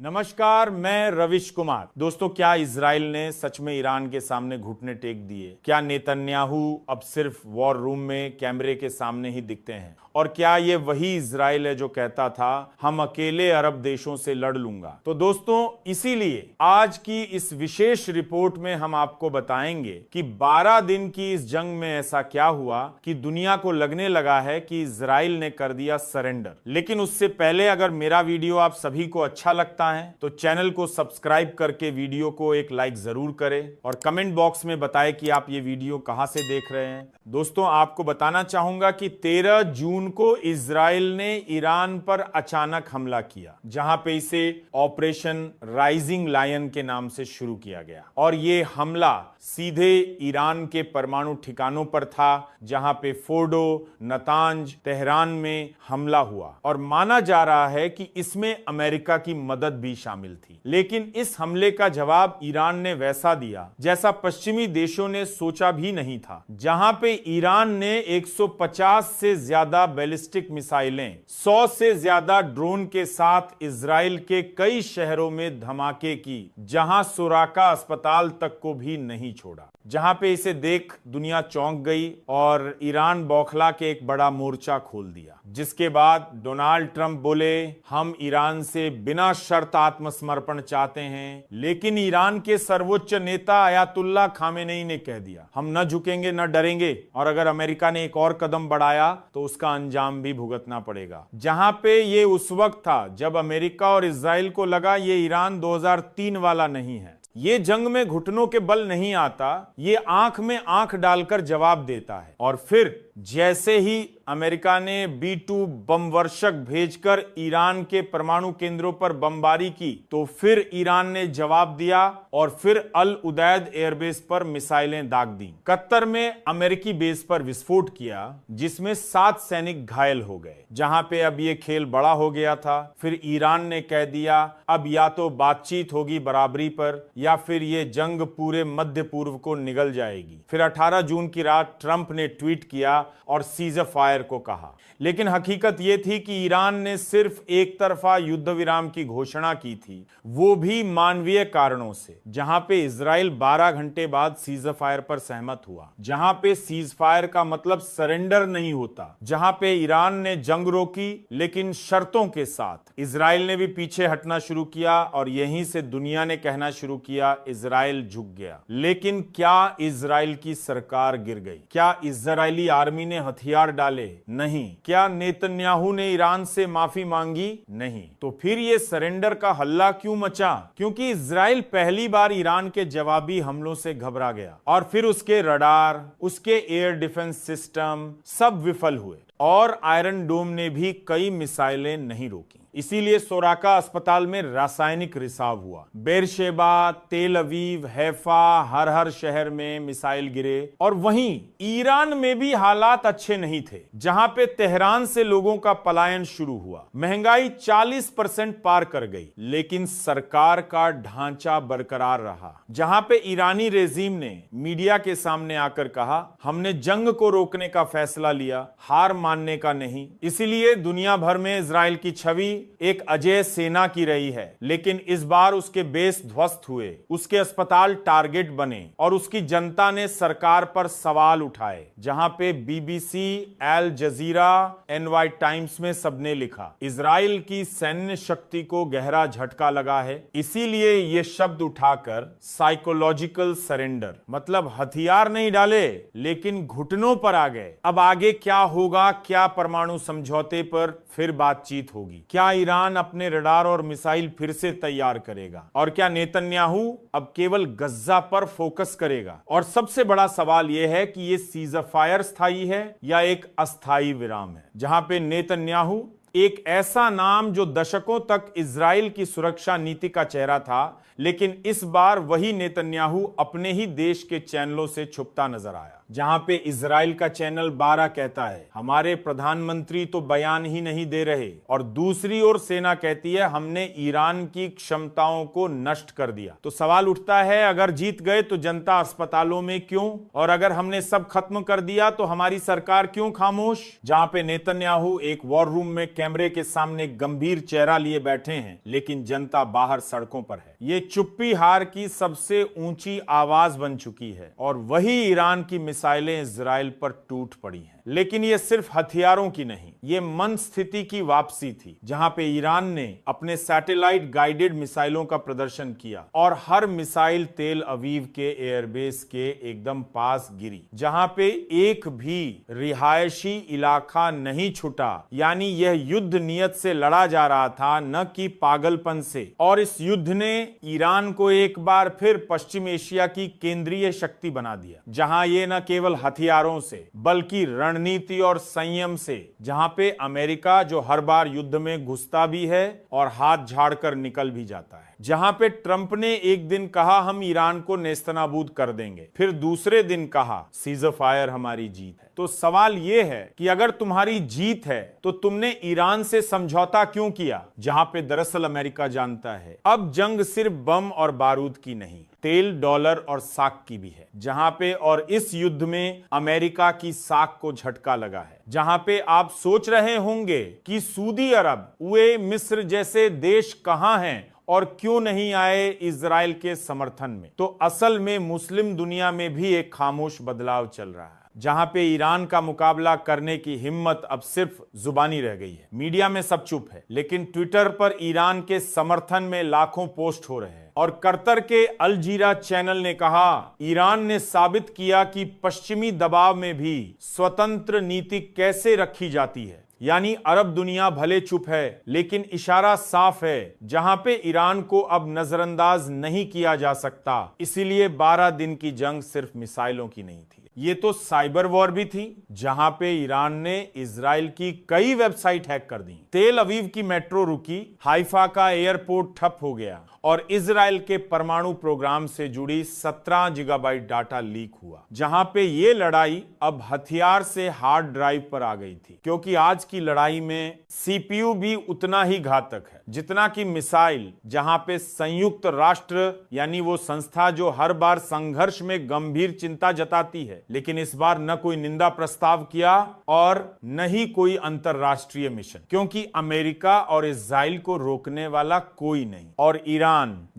नमस्कार, मैं रविश कुमार। दोस्तों, क्या इजराइल ने सच में ईरान के सामने घुटने टेक दिए? क्या नेतन्याहू अब सिर्फ वॉर रूम में कैमरे के सामने ही दिखते हैं? और क्या ये वही इजराइल है जो कहता था हम अकेले अरब देशों से लड़ लूंगा? तो दोस्तों, इसीलिए आज की इस विशेष रिपोर्ट में हम आपको बताएंगे कि 12 दिन की इस जंग में ऐसा क्या हुआ कि दुनिया को लगने लगा है कि इजराइल ने कर दिया सरेंडर। लेकिन उससे पहले अगर मेरा वीडियो आप सभी को अच्छा लगता है तो चैनल को सब्सक्राइब करके वीडियो को एक लाइक जरूर करें और कमेंट बॉक्स में बताएं कि आप ये वीडियो कहां से देख रहे हैं। दोस्तों, आपको बताना चाहूंगा कि 13 जून को इजराइल ने ईरान पर अचानक हमला किया, जहां पे इसे ऑपरेशन राइजिंग लायन के नाम से शुरू किया गया। और ये हमला सीधे ईरान के परमाणु ठिकानों पर था, जहां पे फोर्डो, नतांज, तेहरान में हमला हुआ। और माना जा रहा है कि इसमें अमेरिका की मदद भी शामिल थी। लेकिन इस हमले का जवाब ईरान ने वैसा दिया जैसा पश्चिमी देशों ने सोचा भी नहीं था। जहां पे ईरान ने 150 से ज्यादा बैलिस्टिक मिसाइलें, 100 से ज्यादा ड्रोन के साथ इजराइल के कई शहरों में धमाके की, जहां सोराका अस्पताल तक को भी नहीं छोड़ा। जहां पे इसे देख दुनिया चौंक गई और ईरान बौखला के एक बड़ा मोर्चा खोल दिया। जिसके बाद डोनाल्ड ट्रंप बोले, हम ईरान से बिना शर्त आत्मसमर्पण चाहते हैं। लेकिन ईरान के सर्वोच्च नेता अयातुल्ला खामेनेई ने कह दिया, हम न झुकेंगे न डरेंगे, और अगर अमेरिका ने एक और कदम बढ़ाया तो उसका अंजाम भी भुगतना पड़ेगा। जहां पे ये उस वक्त था जब अमेरिका और इजराइल को लगा ये ईरान 2003 वाला नहीं है। ये जंग में घुटनों के बल नहीं आता, ये आंख में आंख डालकर जवाब देता है। और फिर जैसे ही अमेरिका ने B-2 बम वर्षक भेजकर ईरान के परमाणु केंद्रों पर बमबारी की, तो फिर ईरान ने जवाब दिया और फिर अल उदैद एयरबेस पर मिसाइलें दाग दी। कतर में अमेरिकी बेस पर विस्फोट किया, जिसमें 7 सैनिक घायल हो गए। जहां पे अब ये खेल बड़ा हो गया था। फिर ईरान ने कह दिया अब या तो बातचीत होगी बराबरी पर, या फिर ये जंग पूरे मध्य पूर्व को निगल जाएगी। फिर 18 जून की रात ट्रंप ने ट्वीट किया और सीजर फायर को कहा। लेकिन हकीकत यह थी कि ईरान ने सिर्फ एक तरफा युद्ध विराम की घोषणा की थी, वो भी मानवीय कारणों से। जहां पे इजराइल 12 घंटे बाद सीजर फायर पर सहमत हुआ, जहां पे सीज फायर का मतलब सरेंडर नहीं होता, जहां पे ईरान ने जंग रोकी लेकिन शर्तों के साथ। इजराइल ने भी पीछे हटना शुरू किया और यहीं से दुनिया ने कहना शुरू किया इजराइल झुक गया। लेकिन क्या इजराइल की सरकार गिर गई? क्या इजरायली आर्मी ने हथियार डाले? नहीं। क्या नेतन्याहू ने ईरान से माफी मांगी? नहीं। तो फिर ये सरेंडर का हल्ला क्यों मचा? क्योंकि इजराइल पहली बार ईरान के जवाबी हमलों से घबरा गया और फिर उसके रडार, उसके एयर डिफेंस सिस्टम सब विफल हुए और आयरन डोम ने भी कई मिसाइलें नहीं रोकी। इसीलिए सोराका अस्पताल में रासायनिक रिसाव हुआ। बेरशेबा, तेल अवीव, हैफा, हर शहर में मिसाइल गिरे। और वहीं ईरान में भी हालात अच्छे नहीं थे, जहां पे तेहरान से लोगों का पलायन शुरू हुआ। महंगाई 40% पार कर गई, लेकिन सरकार का ढांचा बरकरार रहा। जहां पे ईरानी रेजिम ने मीडिया के सामने आकर कहा, हमने जंग को रोकने का फैसला लिया, हार मानने का नहीं। इसीलिए दुनिया भर में इजराइल की छवि एक अजेय सेना की रही है। लेकिन इस बार उसके बेस ध्वस्त हुए, उसके अस्पताल टारगेट बने और उसकी जनता ने सरकार पर सवाल उठाए। जहां पे BBC, अल जजीरा, NY टाइम्स में सबने लिखा, इजराइल की सैन्य शक्ति को गहरा झटका लगा है। इसीलिए ये शब्द उठाकर साइकोलॉजिकल सरेंडर, मतलब हथियार नहीं डाले लेकिन घुटनों पर आ गए। अब आगे क्या होगा? क्या परमाणु समझौते पर फिर बातचीत होगी? क्या ईरान अपने रडार और मिसाइल फिर से तैयार करेगा? और क्या नेतन्याहू अब केवल गज्जा पर फोकस करेगा? और सबसे बड़ा सवाल यह है कि यह सीजर फायर स्थायी है या एक अस्थायी विराम है? जहां पे नेतन्याहू, एक ऐसा नाम जो दशकों तक इजराइल की सुरक्षा नीति का चेहरा था, लेकिन इस बार वही नेतन्याहू अपने ही देश के चैनलों से छुपता नजर आया। जहां पे इजराइल का चैनल 12 कहता है हमारे प्रधानमंत्री तो बयान ही नहीं दे रहे, और दूसरी ओर सेना कहती है हमने ईरान की क्षमताओं को नष्ट कर दिया। तो सवाल उठता है, अगर जीत गए तो जनता अस्पतालों में क्यों, और अगर हमने सब खत्म कर दिया तो हमारी सरकार क्यों खामोश। जहां पे नेतन्याहू एक वॉर रूम में कैमरे के सामने गंभीर चेहरा लिए बैठे हैं, लेकिन जनता बाहर सड़कों पर है। ये चुप्पी हार की सबसे ऊंची आवाज बन चुकी है, और वही ईरान की मिसाइलें इजराइल पर टूट पड़ी हैं। लेकिन ये सिर्फ हथियारों की नहीं, ये मन स्थिति की वापसी थी, जहां पे ईरान ने अपने सैटेलाइट गाइडेड मिसाइलों का प्रदर्शन किया और हर मिसाइल तेल अवीव के एयरबेस के एकदम पास गिरी, जहां पे एक भी रिहायशी इलाका नहीं छूटा। यानी यह युद्ध नियत से लड़ा जा रहा था, न कि पागलपन से। और इस युद्ध ने ईरान को एक बार फिर पश्चिम एशिया की केंद्रीय शक्ति बना दिया, जहां ये न केवल हथियारों से बल्कि रणनीति और संयम से, जहां पे अमेरिका जो हर बार युद्ध में घुसता भी है और हाथ झाड़कर निकल भी जाता है, जहां पे ट्रंप ने एक दिन कहा हम ईरान को नेस्तनाबूद कर देंगे, फिर दूसरे दिन कहा सीजर फायर हमारी जीत है। तो सवाल यह है कि अगर तुम्हारी जीत है तो तुमने ईरान से समझौता क्यों किया, जहां पे दरअसल अमेरिका जानता है अब जंग सिर्फ बम और बारूद की नहीं, तेल, डॉलर और साख की भी है, जहां पे और इस युद्ध में अमेरिका की साख को झटका लगा है। जहां पे आप सोच रहे होंगे कि सऊदी अरब, यूएई, मिस्र जैसे देश कहां हैं और क्यों नहीं आए इजराइल के समर्थन में, तो असल में मुस्लिम दुनिया में भी एक खामोश बदलाव चल रहा है, जहां पे ईरान का मुकाबला करने की हिम्मत अब सिर्फ जुबानी रह गई है। मीडिया में सब चुप है, लेकिन ट्विटर पर ईरान के समर्थन में लाखों पोस्ट हो रहे हैं। और कतर के अल जीरा चैनल ने कहा ईरान ने साबित किया कि पश्चिमी दबाव में भी स्वतंत्र नीति कैसे रखी जाती है। यानी अरब दुनिया भले चुप है, लेकिन इशारा साफ है, जहां पे ईरान को अब नजरअंदाज नहीं किया जा सकता। इसीलिए 12 दिन की जंग सिर्फ मिसाइलों की नहीं थी, ये तो साइबर वॉर भी थी, जहां पे ईरान ने इजराइल की कई वेबसाइट हैक कर दी, तेल अवीव की मेट्रो रुकी, हाइफा का एयरपोर्ट ठप हो गया, और इजराइल के परमाणु प्रोग्राम से जुड़ी 17 गीगाबाइट डाटा लीक हुआ। जहां पे ये लड़ाई अब हथियार से हार्ड ड्राइव पर आ गई थी, क्योंकि आज की लड़ाई में सीपीयू भी उतना ही घातक है जितना कि मिसाइल। जहां पे संयुक्त राष्ट्र यानी वो संस्था जो हर बार संघर्ष में गंभीर चिंता जताती है, लेकिन इस बार न कोई निंदा प्रस्ताव किया और न ही कोई अंतरराष्ट्रीय मिशन, क्योंकि अमेरिका और इजराइल को रोकने वाला कोई नहीं। और ईरान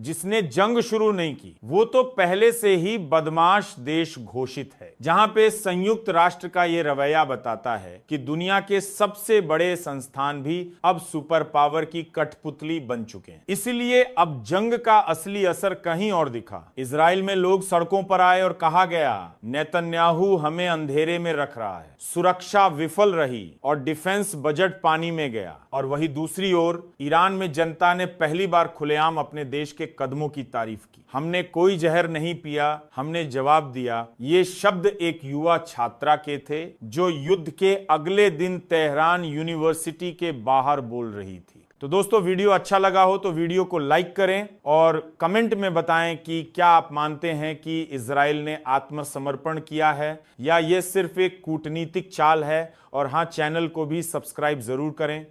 जिसने जंग शुरू नहीं की, वो तो पहले से ही बदमाश देश घोषित है। जहां पे संयुक्त राष्ट्र का ये रवैया बताता है कि दुनिया के सबसे बड़े संस्थान भी अब सुपर पावर की कठपुतली बन चुके हैं। इसलिए अब जंग का असली असर कहीं और दिखा। इजराइल में लोग सड़कों पर आए और कहा गया नेतन्याहू हमें अंधेरे में रख रहा है, सुरक्षा विफल रही और डिफेंस बजट पानी में गया। और वही दूसरी ओर ईरान में जनता ने पहली बार खुलेआम अपने देश के कदमों की तारीफ की। हमने कोई जहर नहीं पिया, हमने जवाब दिया। ये शब्द एक युवा छात्रा के थे जो युद्ध के अगले दिन तेहरान यूनिवर्सिटी के बाहर बोल रही थी। तो दोस्तों, वीडियो अच्छा लगा हो तो वीडियो को लाइक करें और कमेंट में बताएं कि क्या आप मानते हैं कि इजराइल ने आत्मसमर्पण किया है या ये सिर्फ एक कूटनीतिक चाल है। और हाँ, चैनल को भी सब्सक्राइब जरूर करें।